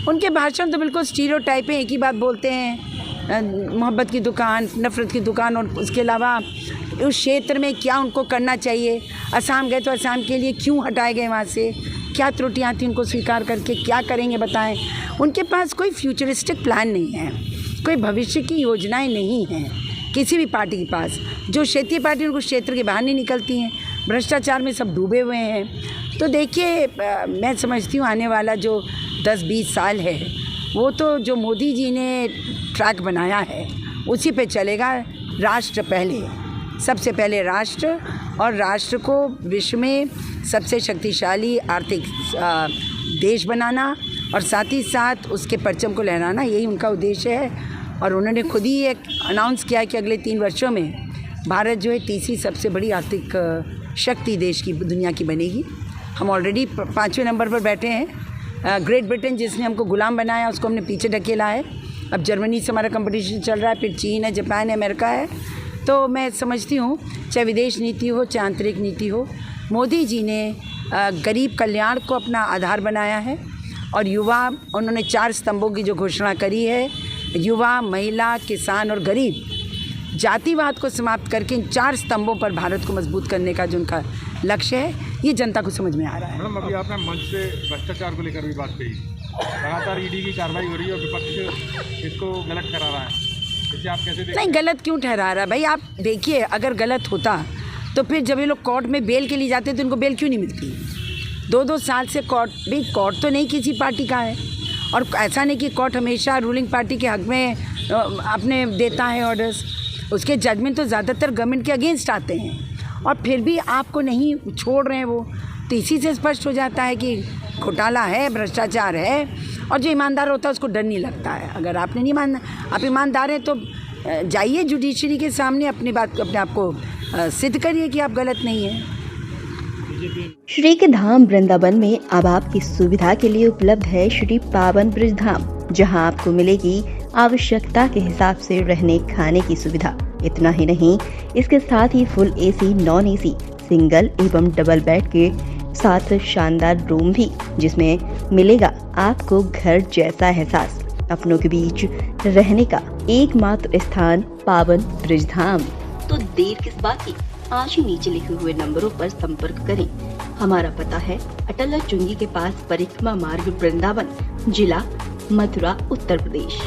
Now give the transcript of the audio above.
उनके भाषण तो बिल्कुल स्टीरियोटाइप हैं, एक ही बात बोलते हैं, मोहब्बत की दुकान, नफ़रत की दुकान, और उसके अलावा उस क्षेत्र में क्या उनको करना चाहिए। असम गए तो असम के लिए क्यों हटाए गए वहाँ से, क्या त्रुटियाँ थी, उनको स्वीकार करके क्या करेंगे बताएं। उनके पास कोई फ्यूचरिस्टिक प्लान नहीं है, कोई भविष्य की योजनाएं नहीं हैं किसी भी पार्टी के पास। जो क्षेत्रीय पार्टी उनको क्षेत्र के बाहर नहीं निकलती हैं, भ्रष्टाचार में सब डूबे हुए हैं। तो देखिए, मैं समझती हूँ आने वाला जो 10-20 साल है वो तो जो मोदी जी ने ट्रैक बनाया है उसी पे चलेगा। राष्ट्र पहले, सबसे पहले राष्ट्र, और राष्ट्र को विश्व में सबसे शक्तिशाली आर्थिक देश बनाना, और साथ ही साथ उसके परचम को लहराना, यही उनका उद्देश्य है। और उन्होंने खुद ही एक अनाउंस किया कि अगले 3 वर्षों में भारत जो है तीसरी सबसे बड़ी आर्थिक शक्ति देश की, दुनिया की बनेगी। हम ऑलरेडी 5वें नंबर पर बैठे हैं। ग्रेट ब्रिटेन जिसने हमको गुलाम बनाया उसको हमने पीछे ढकेला है। अब जर्मनी से हमारा कंपटीशन चल रहा है, फिर चीन है, जापान है, अमेरिका है। तो मैं समझती हूँ चाहे विदेश नीति हो, चाहे आंतरिक नीति हो, मोदी जी ने गरीब कल्याण को अपना आधार बनाया है। और युवा, उन्होंने 4 स्तंभों की जो घोषणा करी है, युवा, महिला, किसान और गरीब, जातिवाद को समाप्त करके इन 4 स्तंभों पर भारत को मजबूत करने का जो उनका लक्ष्य है, ये जनता को समझ में आ रहा है। मैडम, अभी आपने मंच से भ्रष्टाचार को लेकर भी बात कही। लगातार ईडी की कार्रवाई हो रही है और विपक्ष इसको गलत ठहरा रहा है, इसे आप कैसे देखते हैं? नहीं, गलत क्यों ठहरा रहा है भाई? आप देखिए, अगर गलत होता तो फिर जब ये लोग कोर्ट में बेल के लिए जाते तो इनको बेल क्यों नहीं मिलती? 2-2 साल से कोर्ट तो नहीं किसी पार्टी का है, और ऐसा नहीं कि कोर्ट हमेशा रूलिंग पार्टी के हक में अपने देता है ऑर्डर्स। उसके जजमेंट तो ज़्यादातर गवर्नमेंट के अगेंस्ट आते हैं, और फिर भी आपको नहीं छोड़ रहे हैं वो। तो इसी से स्पष्ट हो जाता है कि घोटाला है, भ्रष्टाचार है, और जो ईमानदार होता है उसको डर नहीं लगता है। अगर आपने नहीं मानना, आप ईमानदार हैं तो जाइए जुडिशरी के सामने, अपनी बात, अपने आप को सिद्ध करिए कि आप गलत नहीं हैं। श्री के धाम वृंदावन में अब आपकी सुविधा के लिए उपलब्ध है श्री पावन ब्रज धाम, जहां आपको मिलेगी आवश्यकता के हिसाब से रहने खाने की सुविधा। इतना ही नहीं, इसके साथ ही full AC, non AC, single एवं डबल बेड के साथ शानदार रूम भी, जिसमें मिलेगा आपको घर जैसा एहसास। अपनों के बीच रहने का एकमात्र स्थान पावन ब्रज धाम। तो देर किस बात की, आज ही नीचे लिखे हुए नंबरों पर संपर्क करें। हमारा पता है अटल चुंगी के पास, परिक्रमा मार्ग, वृंदावन, जिला मथुरा, उत्तर प्रदेश।